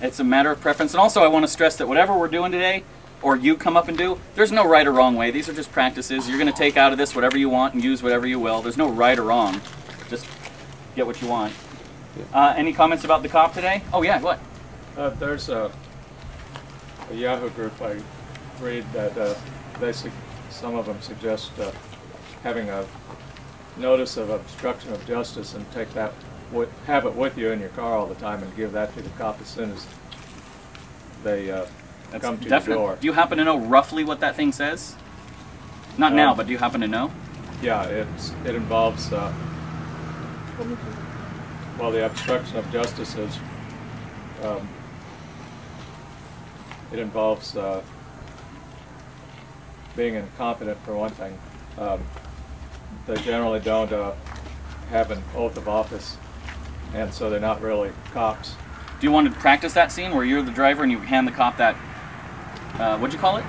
It's a matter of preference. And also I want to stress that whatever we're doing today, or you come up and do, there's no right or wrong way. These are just practices. You're going to take out of this whatever you want and use whatever you will. There's no right or wrong. Just get what you want. Any comments about the cop today? Oh yeah, what? There's a Yahoo group I read that some of them suggest having a notice of obstruction of justice and take that, have it with you in your car all the time and give that to the cop as soon as they come to your door. Do you happen to know roughly what that thing says? Not now, but do you happen to know? Yeah, it involves, well, the obstruction of justice is, it involves being incompetent for one thing. They generally don't have an oath of office, and so they're not really cops. Do you want to practice that scene where you're the driver and you hand the cop that, what'd you call it?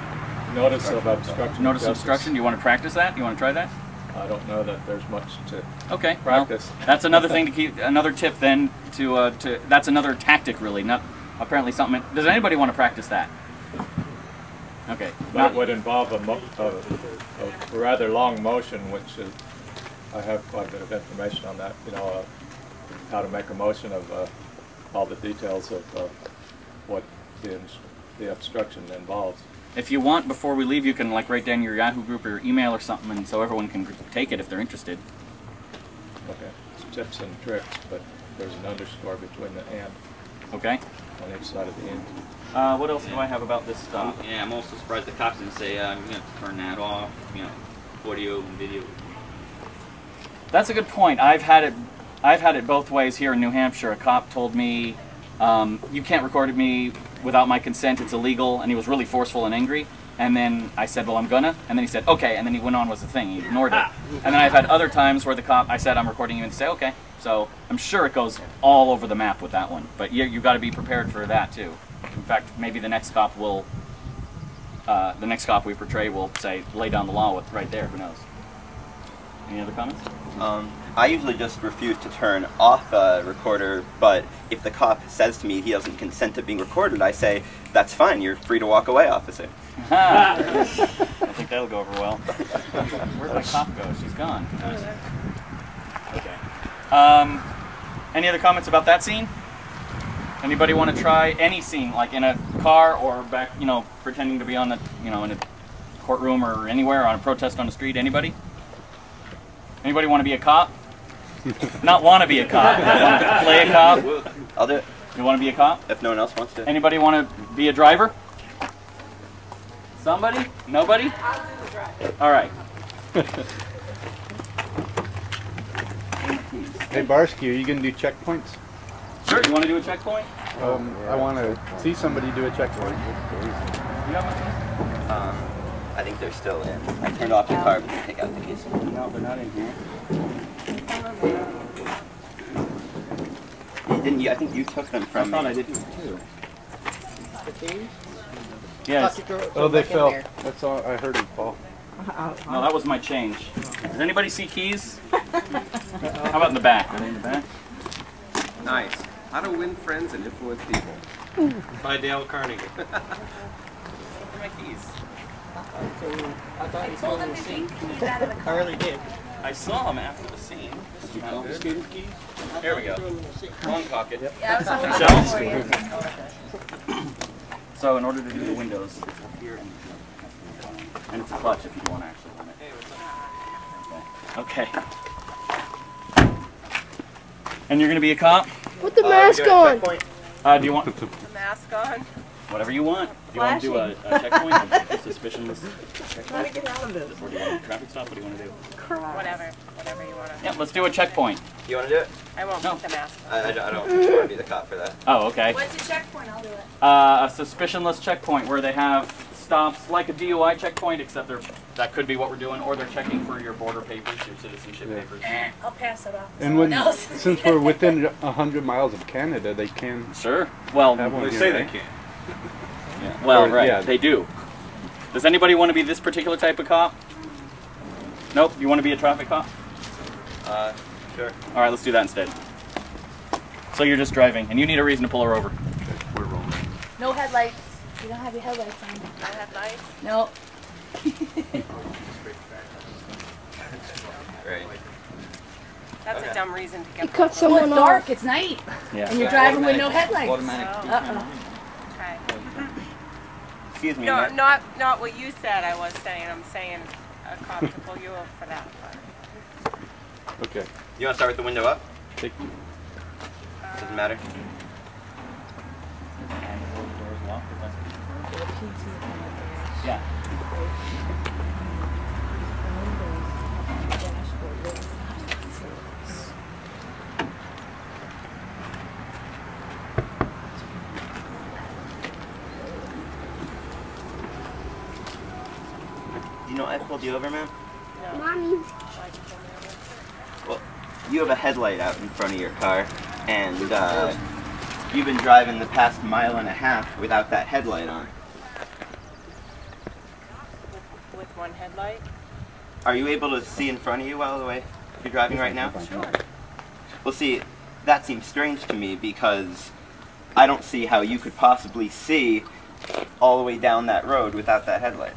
Notice of obstruction. Notice of obstruction. Do you want to practice that? Do you want to try that? I don't know that there's much to well, practice. that's another thing to keep, another tip then to that's another tactic really, not apparently something. Does anybody want to practice that? Okay. But it would involve a rather long motion, which I have quite a bit of information on that, you know, how to make a motion of all the details of what the obstruction involves. If you want, before we leave, you can like write down your Yahoo group or your email or something, and so everyone can take it if they're interested. Okay, it's tips and tricks, but there's an underscore between the and. Okay. On each side of the end. What else do I have about this stuff? Yeah, I'm also surprised the cops didn't say, I'm going to turn that off, you know, audio and video. That's a good point. I've had it both ways here in New Hampshire. A cop told me, you can't record me without my consent, it's illegal, and he was really forceful and angry. And then I said, well, I'm gonna, and then he said, okay, and then he went on with the thing, he ignored it. And then I've had other times where the cop, I said, I'm recording you, and say, okay. So I'm sure it goes all over the map with that one. But you've got to be prepared for that too. In fact, maybe the next cop will, the next cop we portray will say, lay down the law with right there, who knows. Any other comments? I usually just refuse to turn off a recorder, but if the cop says to me he doesn't consent to being recorded, I say, that's fine, you're free to walk away, officer. I think that'll go over well. Where'd my cop go? She's gone. Okay. Any other comments about that scene? Anybody want to try any scene, like in a car or back, you know, pretending to be on the, you know, in a courtroom or anywhere, on a protest on the street? Anybody? Anybody want to be a cop? Not want to be a cop. Want to play a cop? I'll do it. You want to be a cop? If no one else wants to. Anybody want to be a driver? Somebody? Nobody? I'll do the driver. All right. Hey Barsky, are you going to do checkpoints? Sure. You want to do a checkpoint? I want to see somebody do a checkpoint. You got one? I think they're still in. I turned off the car, but take out the keys. No, they're not in here. Didn't you? I think you took them from me. I thought I did too. The keys? Yes. Oh, they fell. That's all. I heard them fall. No, that was my change. Does anybody see keys? How about in the back? Are they in the back? Nice. How to Win Friends and Influence People. By Dale Carnegie. Where are my keys? I told him to take keys out of the car. I really did. I saw them after the scene. Did you confiscate his keys? Here we go. Wrong pocket. Yeah, I was holding Michelle? it for you. So in order to do the windows, it's up here and it's a clutch if you want to actually run it. Okay. And you're going to be a cop? Put the mask on. Do you want The mask on. whatever you want? Do you want to do a checkpoint? A suspicionless checkpoint? Trying to get out of this. Or do you want a traffic stop? What do you want to do? Whatever you want to. Yeah, let's do a checkpoint. You want to do it? I won't No. put the mask on. I don't want to be the cop for that. Oh, okay. What's the checkpoint? I'll do it. A suspicionless checkpoint where they have stops like a DUI checkpoint, except that could be what we're doing, or they're checking for your border papers, your citizenship papers. I'll pass it off. And when, since we're within 100 miles of Canada, they can. Sure. Well, have one They here, say right? they can. yeah. Well, Or, right. yeah. They do. Does anybody want to be this particular type of cop? Nope. You want to be a traffic cop? Sure. All right. Let's do that instead. So you're just driving, and you need a reason to pull her over. We're rolling. No headlights. You don't have your headlights on. No headlights? No. Right. That's a dumb reason to get. You cut Well, someone it's off. dark. It's night. Yeah. And you're driving with no headlights. Automatic. Okay. Excuse me. No, ma'am. not what you said. I was saying. I'm saying a cop to pull you over for that. But. Okay. You want to start with the window up? Take Doesn't matter. Yeah. Do you know I pulled you over, ma'am? Mommy. Well, you have a headlight out in front of your car, and you've been driving the past mile and a half without that headlight on. With one headlight? Are you able to see in front of you while the way you're driving right now? Sure. Well, see, that seems strange to me because I don't see how you could possibly see all the way down that road without that headlight.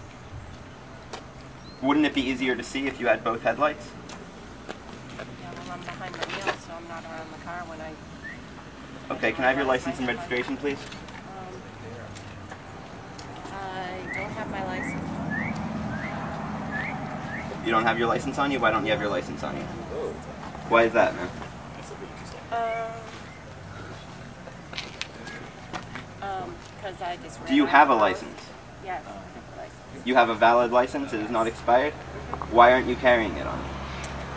Wouldn't it be easier to see if you had both headlights? Yeah, well, I'm behind the wheel, so I'm not around the car when I. Okay, can I have your license and registration, please? I don't have my license. You don't have your license on you? Why don't you have your license on you? Why is that, man? Because I just. Do you have a license? Yes, I have a license. You have a valid license? It is not expired? Why aren't you carrying it on you?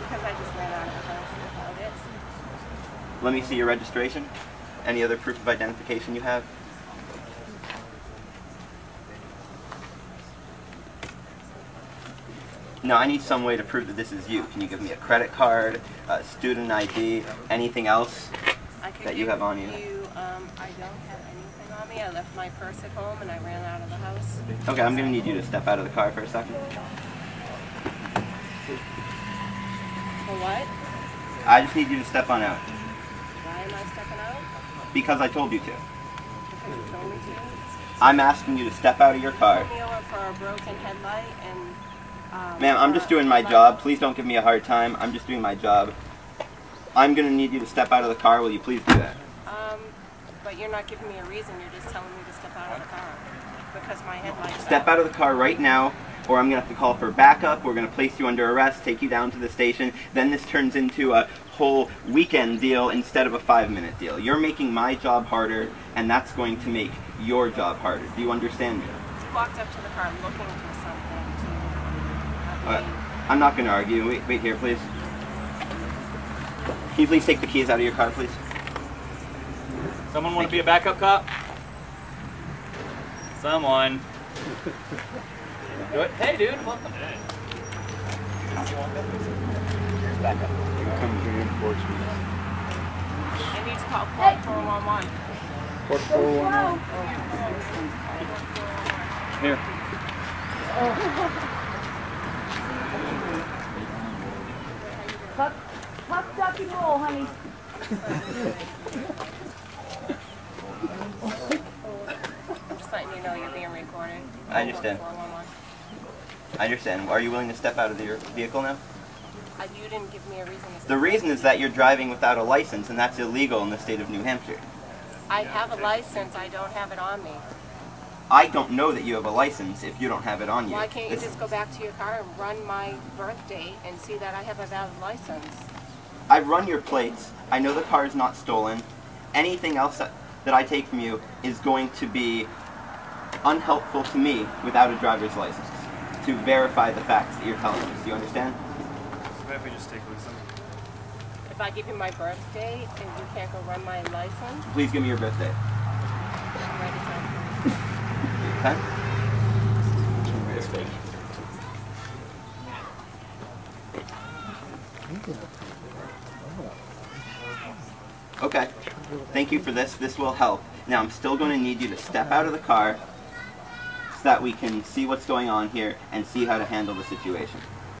Because I just ran out of the house without it. Let me see your registration. Any other proof of identification you have? No, I need some way to prove that this is you. Can you give me a credit card, a student ID, anything else I could that you have on you? I don't have anything on me. I left my purse at home and I ran out of the house. Okay, I'm going to need you to step out of the car for a second. For what? I just need you to step on out. Why am I stepping out? Because I told you to. Because you told me to? I'm asking you to step out of your car. Pull me over for a broken headlight and... Ma'am, I'm just doing my job. Please don't give me a hard time. I'm just doing my job. I'm going to need you to step out of the car. Will you please do that? But you're not giving me a reason. You're just telling me to step out of the car. Because my headlight's Step out of the car right now, or I'm going to have to call for backup. We're going to place you under arrest, take you down to the station. Then this turns into a whole weekend deal instead of a 5-minute deal. You're making my job harder, and that's going to make your job harder. Do you understand me? You walked up to the car looking for something to... I'm not going to argue. Wait here, please. Can you please take the keys out of your car, please? Someone want to be a backup cop? Someone. Do it. Hey, dude. Welcome. Backup. comes reinforcement. I need to call Port 411. Port 411. Here. Puck, duck, and roll, honey. Just letting you know you're being recorded. I understand. 411. I understand. Are you willing to step out of your vehicle now? You didn't give me a reason to step The reason is that you're driving without a license, and that's illegal in the state of New Hampshire. I have a license. I don't have it on me. I don't know that you have a license if you don't have it on you. Why can't you This- just go back to your car and run my birth date and see that I have a valid license? I've run your plates. I know the car is not stolen. Anything else that I take from you is going to be unhelpful to me without a driver's license to verify the facts that you're telling us. Do you understand? What if we just take Lisa? If I give you my birth date and you can't go run my license, Please give me your birthday. I'm ready to. Okay? Okay. Thank you for this. This will help. Now I'm still going to need you to step out of the car so that we can see what's going on here and see how to handle the situation.